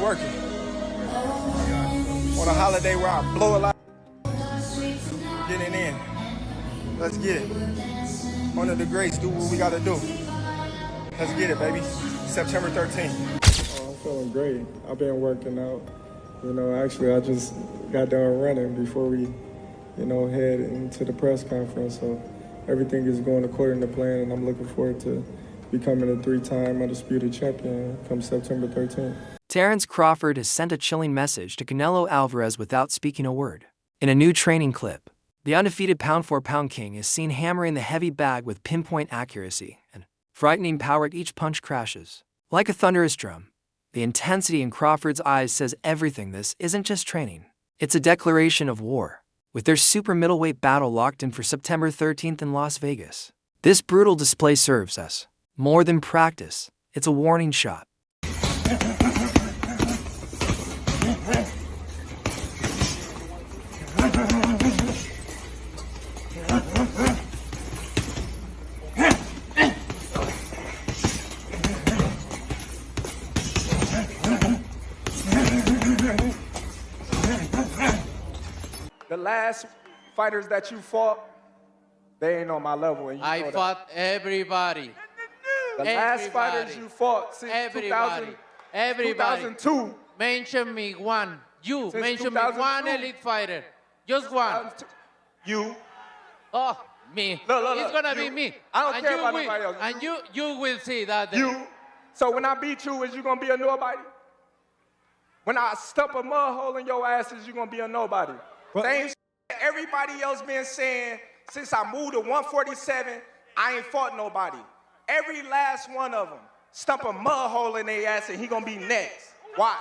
working. On a holiday where I blow a lot. Getting in. Let's get it. Honor the grace, do what we gotta do. Let's get it, baby. September 13th. Oh, I'm feeling great. I've been working out. Actually, I just got done running before we, head into the press conference. So everything is going according to plan, and I'm looking forward to becoming a 3-time undisputed champion come September 13th. Terence Crawford has sent a chilling message to Canelo Alvarez without speaking a word. In a new training clip, the undefeated pound-for-pound king is seen hammering the heavy bag with pinpoint accuracy and frightening power. Each punch crashes like a thunderous drum. The intensity in Crawford's eyes says everything. This isn't just training. It's a declaration of war. With their super middleweight battle locked in for September 13th in Las Vegas, this brutal display serves as more than practice. It's a warning shot. The last fighters that you fought, they ain't on my level. And I fought everybody. The last fighters you fought since 2002. Mention me one. You Since mention me 2002. one elite fighter. Just one. You. Oh, me. Look, It's gonna you. be me. I don't And care you about will- nobody else. And you will see that day. You. So when I beat you, is you gonna be a nobody? When I stump a mud hole in your ass, is you gonna be a nobody? Same shit everybody else been saying since I moved to 147, I ain't fought nobody. Every last one of them stump a mud hole in their ass and he gonna be next. Watch.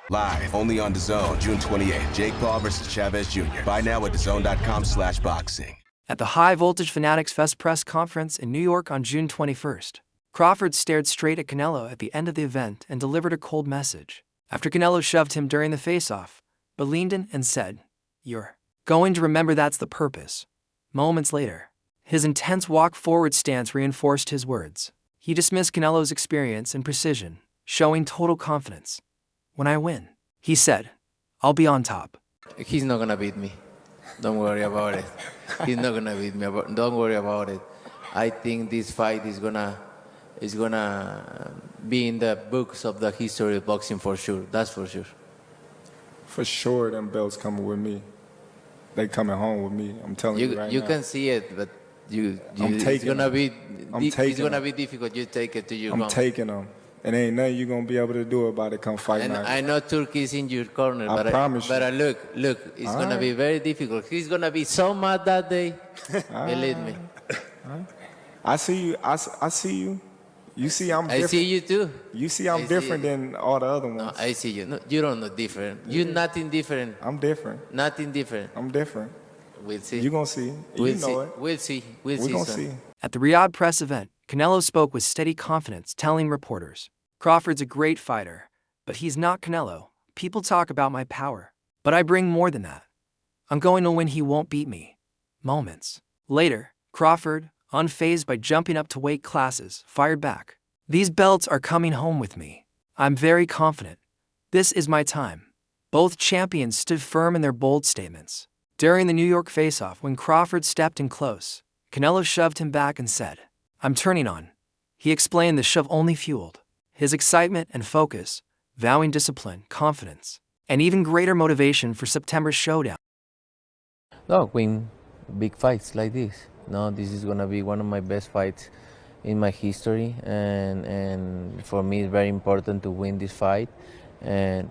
Live only on DAZN, June 28th. Jake Paul versus Chavez Jr. Buy now at DAZN.com/boxing. At the High Voltage Fanatics Fest press conference in New York on June 21st, Crawford stared straight at Canelo at the end of the event and delivered a cold message. After Canelo shoved him during the face-off, but leaned in and said, "You're going to remember that's the purpose." Moments later, his intense walk-forward stance reinforced his words. He dismissed Canelo's experience and precision, showing total confidence. "When I win," he said, "I'll be on top." He's not gonna beat me. Don't worry about it. He's not gonna beat me. Don't worry about it. I think this fight is gonna be in the books of the history of boxing for sure. That's for sure. For sure, them belts coming with me. They coming home with me. I'm telling you right now. You can see it, but it's gonna be difficult. You take it to your I'm home. taking them. And ain't nothing you gonna be able to do about it come fight And night. I know Turkey is in your corner, I promise you. But look, it's All gonna right. be very difficult. He's gonna be so mad that day. Believe me. I see you. I see you. You see I'm different. I see you too. You see I'm different than all the other ones. No, I see you. No, you don't know different. You're nothing different. I'm different. Nothing different. I'm different. We'll see. You gonna see. We'll You know see. it. We'll see. We see. gonna son. see. At the Riyadh press event, Canelo spoke with steady confidence, telling reporters, "Crawford's a great fighter, but he's not Canelo. People talk about my power, but I bring more than that. I'm going to win. He won't beat me." Moments later, Crawford, unfazed by jumping up to weight classes, fired back, "These belts are coming home with me. I'm very confident. This is my time." Both champions stood firm in their bold statements. During the New York face-off, when Crawford stepped in close, Canelo shoved him back and said, "I'm turning on." He explained the shove only fueled his excitement and focus, vowing discipline, confidence, and even greater motivation for September's showdown. No, win big fights like this. No, this is gonna be one of my best fights in my history, and for me it's very important to win this fight. And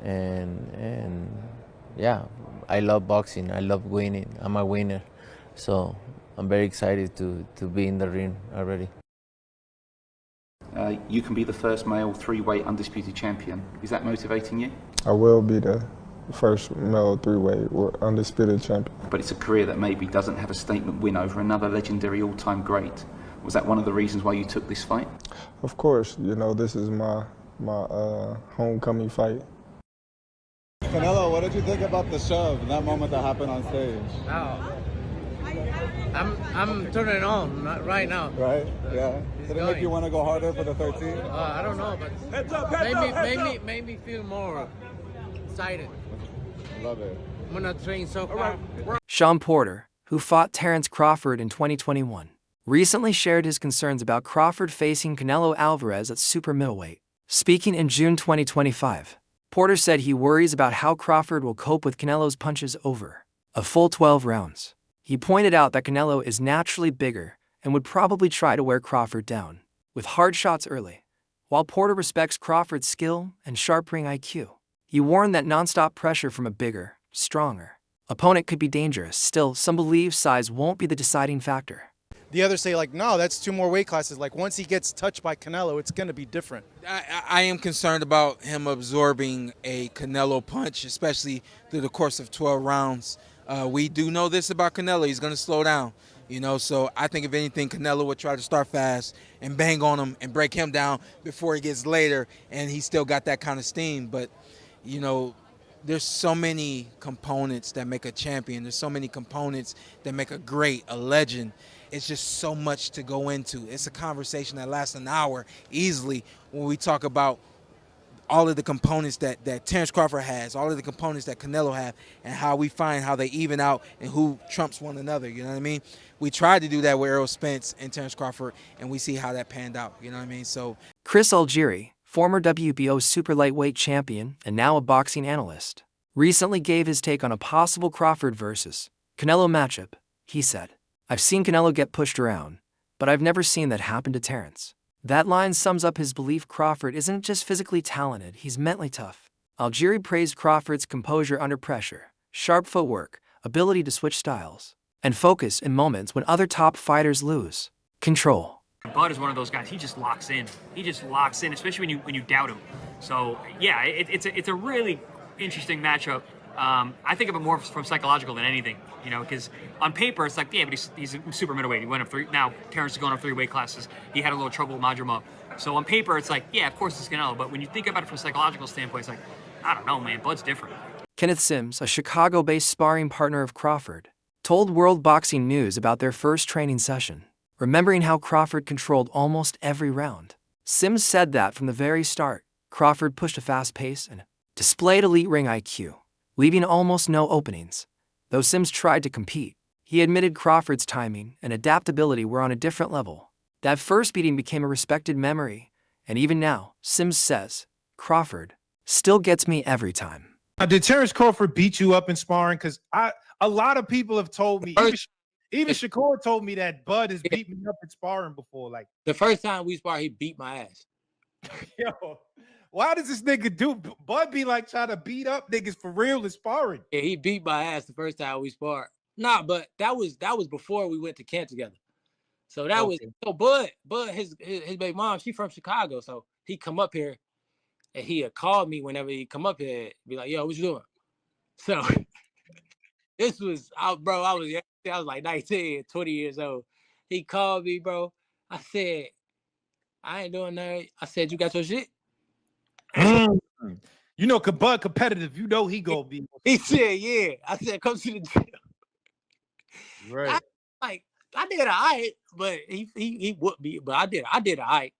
yeah, I love boxing. I love winning. I'm a winner, so I'm very excited to be in the ring already. You can be the first male three-weight undisputed champion. Is that motivating you? I will be the first male 3-weight undisputed champion. But it's a career that maybe doesn't have a statement win over another legendary all-time great. Was that one of the reasons why you took this fight? Of course, this is my homecoming fight. Canelo, what did you think about the shove and that moment that happened on stage? Oh, I'm turning on right now. Right? Yeah. Did it make you want to go harder for the 13? I don't know, but made me feel more excited. Love it. I'm gonna train so far. Shawn Porter, who fought Terence Crawford in 2021, recently shared his concerns about Crawford facing Canelo Alvarez at super middleweight. Speaking in June 2025, Porter said he worries about how Crawford will cope with Canelo's punches over a full 12 rounds. He pointed out that Canelo is naturally bigger and would probably try to wear Crawford down with hard shots early. While Porter respects Crawford's skill and sharp ring IQ, he warned that nonstop pressure from a bigger, stronger opponent could be dangerous. Still, some believe size won't be the deciding factor. The others say, like, no, that's 2 more weight classes. Like, once he gets touched by Canelo, it's going to be different. I am concerned about him absorbing a Canelo punch, especially through the course of 12 rounds. We do know this about Canelo. He's going to slow down, you know. So I think, if anything, Canelo would try to start fast and bang on him and break him down before he gets later, and he still got that kind of steam. But, you know, there's so many components that make a champion. There's so many components that make a great, a legend. It's just so much to go into. It's a conversation that lasts an hour easily when we talk about all of the components that Terence Crawford has, all of the components that Canelo have, and how we find how they even out and who trumps one another, you know what I mean? We tried to do that with Errol Spence and Terence Crawford, and we see how that panned out, you know what I mean? So Chris Algieri, former WBO super lightweight champion and now a boxing analyst, recently gave his take on a possible Crawford versus Canelo matchup. He said, "I've seen Canelo get pushed around, but I've never seen that happen to Terence." That line sums up his belief Crawford isn't just physically talented, he's mentally tough. Algieri praised Crawford's composure under pressure, sharp footwork, ability to switch styles, and focus in moments when other top fighters lose control. Bud is one of those guys. He just locks in. He just locks in, especially when you doubt him. So yeah, it's a really interesting matchup. I think of it more from psychological than anything, you know, because on paper it's like, yeah, but he's a super middleweight. He went up 3. Now Terence is going up 3 weight classes. He had a little trouble with Majima. So on paper it's like, yeah, of course it's Canelo. But when you think about it from a psychological standpoint, it's like, I don't know, man. Bud's different. Kenneth Sims, a Chicago-based sparring partner of Crawford, told World Boxing News about their first training session, remembering how Crawford controlled almost every round. Sims said that from the very start, Crawford pushed a fast pace and displayed elite ring IQ, leaving almost no openings. Though Sims tried to compete, he admitted Crawford's timing and adaptability were on a different level. That first beating became a respected memory, and even now, Sims says, Crawford still gets me every time. Did Terence Crawford beat you up in sparring? Because a lot of people have told me, even Shakur told me that Bud has beat me up in sparring before. Like, The first time we sparred, he beat my ass. yo, why does this nigga do? Bud be like trying to beat up niggas for real in sparring. Yeah, he beat my ass the first time we sparred. Nah, but that was before we went to camp together. So that was so Bud his baby mom, she from Chicago, so he come up here and he had called me whenever he come up here, be like, yo, what you doing? So this was out, bro. I was like 19, 20 years old. He called me, bro. I said, I ain't doing that. I said, you got your shit? You know, Bud competitive. You know he gonna be. He said, yeah. I said, come to the gym. Right. I did all right, but he would be. But I did all right.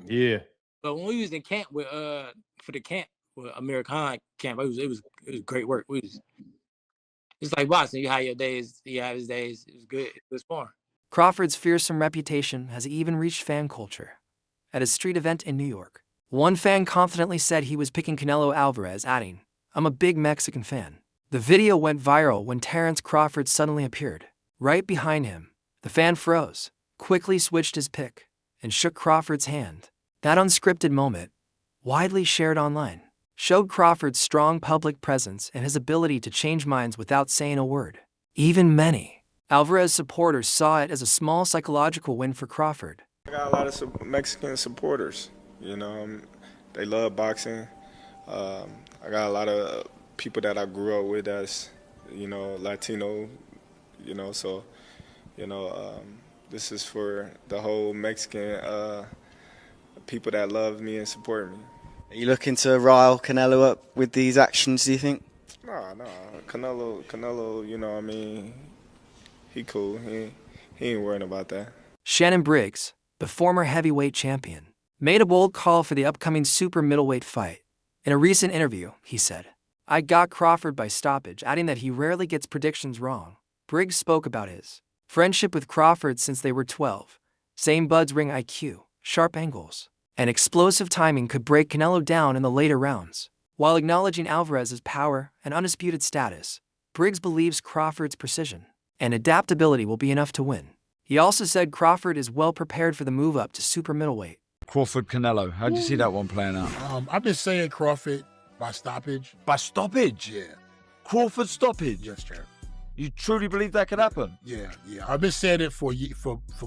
Yeah. But when we was in camp with for the camp with Amir Khan camp, it was great work. It's like boxing. You have your days, he have his days. It was good. It was fun. Crawford's fearsome reputation has even reached fan culture. At a street event in New York, one fan confidently said he was picking Canelo Alvarez, adding, "I'm a big Mexican fan." The video went viral when Terence Crawford suddenly appeared. Right behind him, the fan froze, quickly switched his pick, and shook Crawford's hand. That unscripted moment, widely shared online, showed Crawford's strong public presence and his ability to change minds without saying a word. Even many Alvarez supporters saw it as a small psychological win for Crawford. I got a lot of Mexican supporters, you know, they love boxing. I got a lot of people that I grew up with as, you know, Latino, you know, so, you know, this is for the whole Mexican people that love me and support me. Are you looking to rile Canelo up with these actions, do you think? No, Canelo, you know what I mean, he cool, he ain't worrying about that. Shannon Briggs, the former heavyweight champion, made a bold call for the upcoming super middleweight fight. In a recent interview, he said, I got Crawford by stoppage, adding that he rarely gets predictions wrong. Briggs spoke about his friendship with Crawford since they were 12, saying Bud's ring IQ, sharp angles, and explosive timing could break Canelo down in the later rounds. While acknowledging Alvarez's power and undisputed status, Briggs believes Crawford's precision and adaptability will be enough to win. He also said Crawford is well prepared for the move up to super middleweight. Crawford Canelo, how do you see that one playing out? I've been saying Crawford by stoppage. By stoppage? Yeah. Crawford stoppage? Yes, sir. You truly believe that could happen? Yeah. I've been saying it for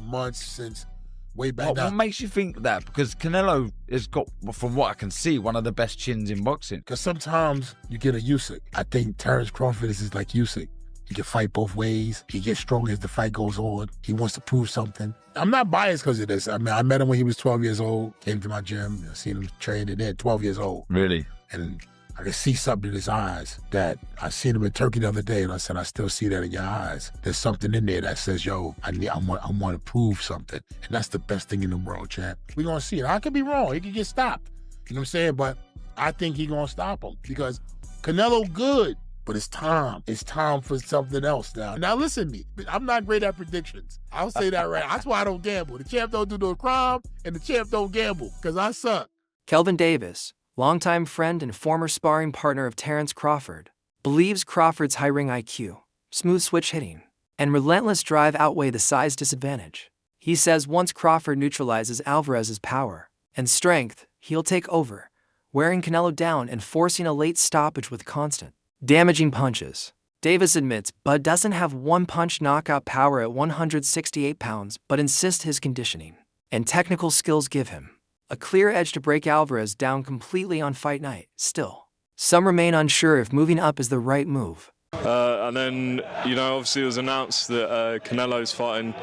months, since way back. What makes you think that? Because Canelo has got, from what I can see, one of the best chins in boxing. Because sometimes you get a Usyk. I think Terence Crawford is like Usyk. He can fight both ways. He gets stronger as the fight goes on. He wants to prove something. I'm not biased because of this. I mean, I met him when he was 12 years old, came to my gym, I seen him training there, 12 years old. Really? And I could see something in his eyes that I seen him in Turkey the other day, and I said, I still see that in your eyes. There's something in there that says, yo, I want to prove something. And that's the best thing in the world, champ. We're going to see it. I could be wrong. He could get stopped. You know what I'm saying? But I think he's going to stop him because Canelo good. But it's time. It's time for something else now. Now listen to me. I'm not great at predictions. I'll say that right. That's why I don't gamble. The champ don't do no crime, and the champ don't gamble, because I suck. Kelvin Davis, longtime friend and former sparring partner of Terence Crawford, believes Crawford's high ring IQ, smooth switch hitting, and relentless drive outweigh the size disadvantage. He says once Crawford neutralizes Alvarez's power and strength, he'll take over, wearing Canelo down and forcing a late stoppage with constant, damaging punches. Davis admits Bud doesn't have one-punch knockout power at 168 pounds, but insists his conditioning and technical skills give him a clear edge to break Alvarez down completely on fight night. Still, some remain unsure if moving up is the right move. And then, obviously it was announced that Canelo's fighting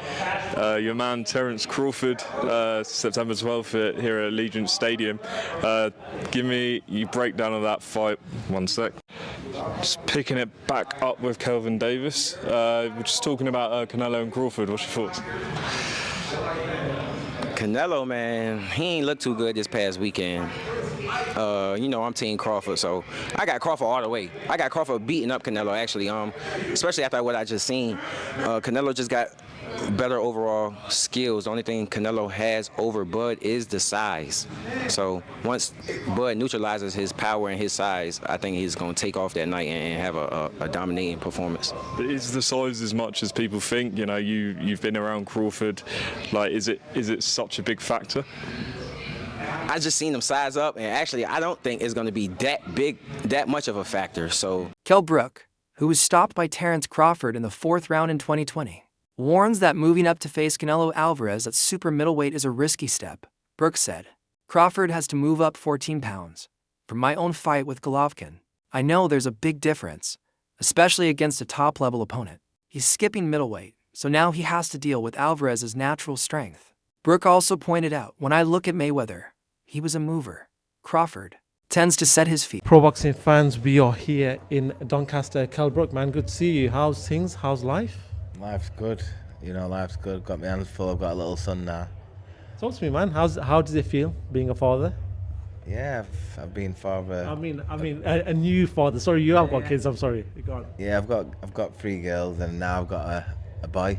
your man Terence Crawford September 12th here at Allegiant Stadium. Give me your breakdown of that fight. One sec. Just picking it back up with Kelvin Davis. We're just talking about Canelo and Crawford. What's your thoughts? Canelo, man, he ain't looked too good this past weekend. I'm Team Crawford, so I got Crawford all the way. I got Crawford beating up Canelo, actually, especially after what I just seen. Canelo just got better overall skills. The only thing Canelo has over Bud is the size. So once Bud neutralizes his power and his size, I think he's going to take off that night and have a dominating performance. But is the size as much as people think? You've been around Crawford. Like, is it such a big factor? I just seen him size up, and actually, I don't think it's going to be that much of a factor. So, Kell Brook, who was stopped by Terence Crawford in the 4th round in 2020, warns that moving up to face Canelo Alvarez at super middleweight is a risky step. Brook said, Crawford has to move up 14 pounds. From my own fight with Golovkin, I know there's a big difference, especially against a top-level opponent. He's skipping middleweight, so now he has to deal with Alvarez's natural strength. Brook also pointed out, when I look at Mayweather, he was a mover. Crawford tends to set his feet. Pro boxing fans, we are here in Doncaster. Kell Brook, man, good to see you. How's things? How's life? Life's good. Life's good. Got my hands full. I've got a little son now. Talk to me, man. How does it feel being a father? Yeah, I've been father. I mean, a new father. Sorry, you have got kids. I'm sorry. Go on. Yeah, I've got 3 girls, and now I've got a boy.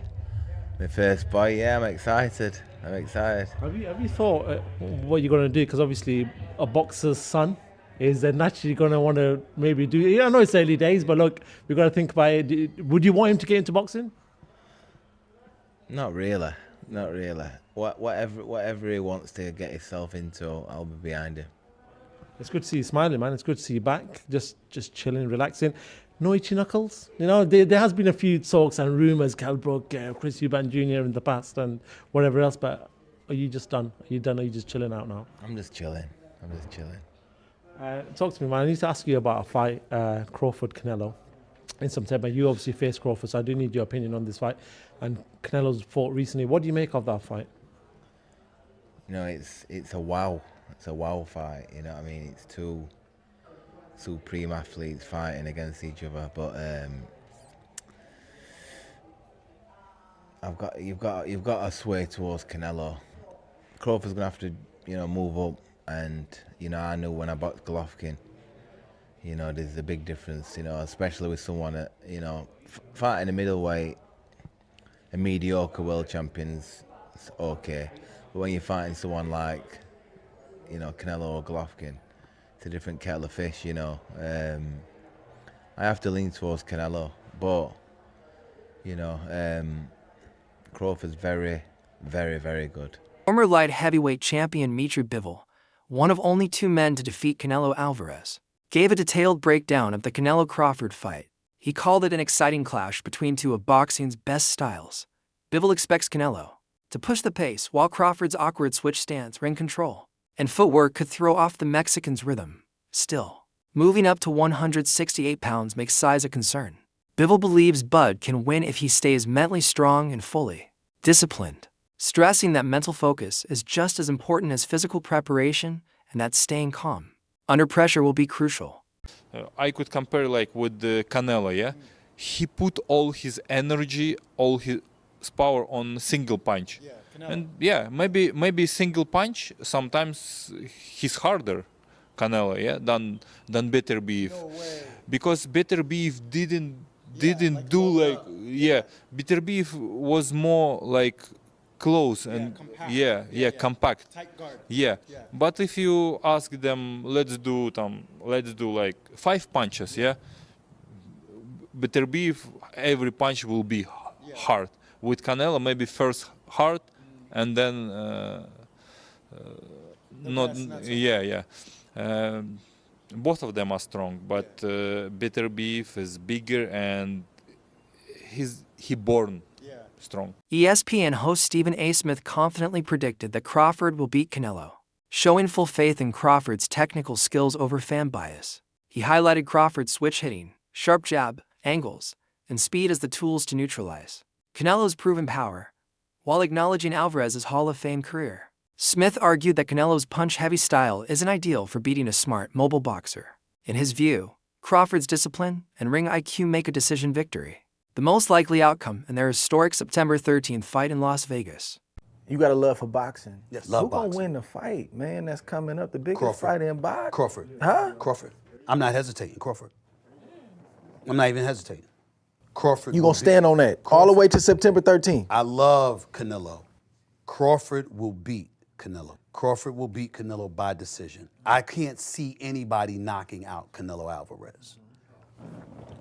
My first boy. Yeah, I'm excited. Have you thought what you're going to do? Because obviously a boxer's son is naturally going to want to maybe do... I know it's early days, but look, we've got to think about it. Would you want him to get into boxing? Not really. Whatever he wants to get himself into, I'll be behind him. It's good to see you smiling, man. It's good to see you back. Just chilling, relaxing. No itchy knuckles. There has been a few talks and rumours, Kell Brook, Chris Eubank Jr. in the past and whatever else, but are you just done? Are you done? Are you just chilling out now? I'm just chilling. Talk to me, man. I need to ask you about a fight, Crawford-Canelo in September. You obviously faced Crawford, so I do need your opinion on this fight. And Canelo's fought recently. What do you make of that fight? It's a wow. It's a wow fight. It's two supreme athletes fighting against each other, but you've got to sway towards Canelo. Crawford's gonna have to move up, and I knew when I boxed Golovkin, You know, there's a big difference, you know, especially with someone that, you know, fighting a middleweight, a mediocre world champion's okay. But when you're fighting someone like, you know, Canelo or Golovkin, it's a different kettle of fish, you know. I have to lean towards Canelo, but, you know, Crawford's very, very, very good. Former light heavyweight champion Mitriy Bivol, one of only 2 men to defeat Canelo Alvarez, gave a detailed breakdown of the Canelo-Crawford fight. He called it an exciting clash between 2 of boxing's best styles. Bivol expects Canelo to push the pace while Crawford's awkward switch stance, ring control, and footwork could throw off the Mexican's rhythm. Still, moving up to 168 pounds makes size a concern. Bivol believes Bud can win if he stays mentally strong and fully disciplined, stressing that mental focus is just as important as physical preparation and that staying calm under pressure will be crucial. I could compare like with the Canelo, yeah? He put all his energy, all his power on single punch. And yeah, maybe single punch sometimes he's harder, Canelo, yeah, than Better Beef. No way. Because Better Beef didn't do like Better Beef was more like close and compact. Tight guard. Yeah. But if you ask them, let's do like 5 punches, yeah. Better Beef, every punch will be hard. With Canelo, maybe first hard, and then both of them are strong, but Better Beef is bigger and he born strong. ESPN host Stephen A. Smith confidently predicted that Crawford will beat Canelo, showing full faith in Crawford's technical skills over fan bias. He highlighted Crawford's switch hitting, sharp jab, angles, and speed as the tools to neutralize Canelo's proven power, while acknowledging Alvarez's Hall of Fame career. Smith argued that Canelo's punch-heavy style isn't ideal for beating a smart, mobile boxer. In his view, Crawford's discipline and ring IQ make a decision victory the most likely outcome in their historic September 13th fight in Las Vegas. You got a love for boxing. Yes, Who gonna win the fight, man? That's coming up, the biggest Crawford. fight in boxing. Crawford. Huh? Crawford. I'm not hesitating. Crawford. I'm not even hesitating. Crawford. You gonna stand on that all the way to September 13th? I love Canelo. Crawford will beat Canelo. Crawford will beat Canelo by decision. I can't see anybody knocking out Canelo Alvarez.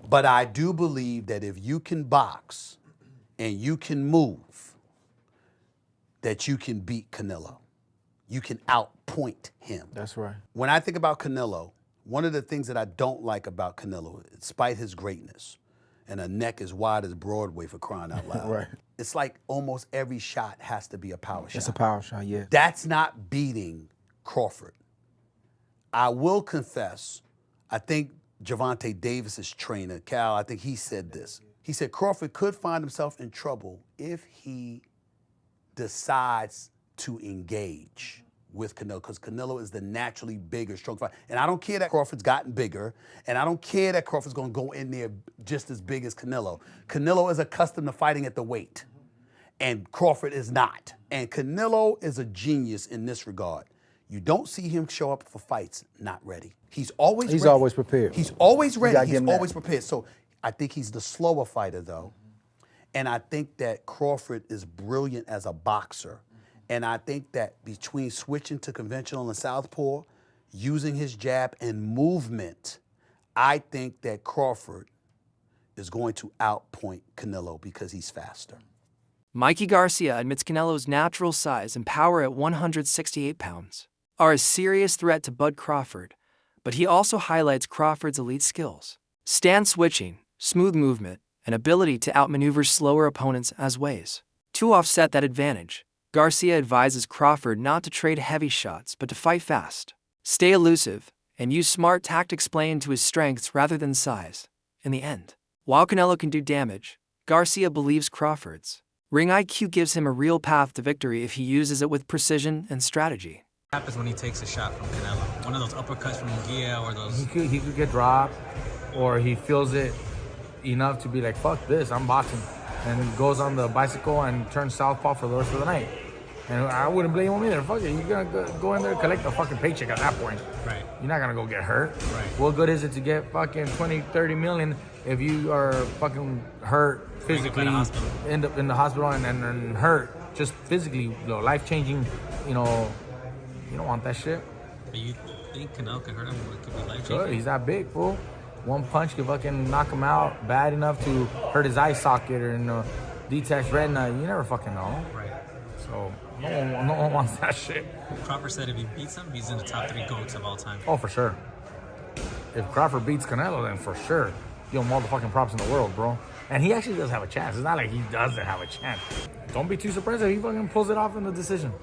But I do believe that if you can box and you can move, that you can beat Canelo. You can outpoint him. That's right. When I think about Canelo, one of the things that I don't like about Canelo, despite his greatness, and a neck as wide as Broadway for crying out loud. Right. It's like almost every shot has to be a power shot. It's a power shot, yeah. That's not beating Crawford. I will confess, I think Gervonta Davis's trainer, Cal, I think he said this. He said Crawford could find himself in trouble if he decides to engage with Canelo, because Canelo is the naturally bigger, strong fighter. And I don't care that Crawford's gotten bigger, and I don't care that Crawford's gonna go in there just as big as Canelo. Canelo is accustomed to fighting at the weight, and Crawford is not. And Canelo is a genius in this regard. You don't see him show up for fights not ready. He's always prepared. He's always ready. gotta give He's him that. always prepared. So I think he's the slower fighter, though. And I think that Crawford is brilliant as a boxer. And I think that between switching to conventional and southpaw, using his jab and movement, I think that Crawford is going to outpoint Canelo because he's faster. Mikey Garcia admits Canelo's natural size and power at 168 pounds are a serious threat to Bud Crawford, but he also highlights Crawford's elite skills: stance switching, smooth movement, and ability to outmaneuver slower opponents as ways to offset that advantage. Garcia advises Crawford not to trade heavy shots but to fight fast, stay elusive, and use smart tactics playing to his strengths rather than size. In the end, while Canelo can do damage, Garcia believes Crawford's ring IQ gives him a real path to victory if he uses it with precision and strategy. What happens when he takes a shot from Canelo? One of those uppercuts from Munguia or those... He could get dropped, or he feels it enough to be like, fuck this, I'm boxing. And he goes on the bicycle and turns southpaw for the rest of the night. And I wouldn't blame him either. Fuck it, you're gonna go in there and collect a fucking paycheck at that point. Right. you're not gonna go get hurt. Right. What good is it to get fucking 20, 30 million if you are fucking hurt physically, end up in the hospital and hurt just physically, life-changing, you don't want that shit. But you think Canelo could hurt him? It could be life-changing? Good, he's that big, fool. One punch could fucking knock him out bad enough to hurt his eye socket or detach retina. You never fucking know. Right. So no one wants that shit. Crawford said if he beats him, he's in the top 3 GOATs of all time. Oh, for sure. If Crawford beats Canelo, then for sure. Give him all the fucking props in the world, bro. And he actually does have a chance. It's not like he doesn't have a chance. Don't be too surprised if he fucking pulls it off in the decision.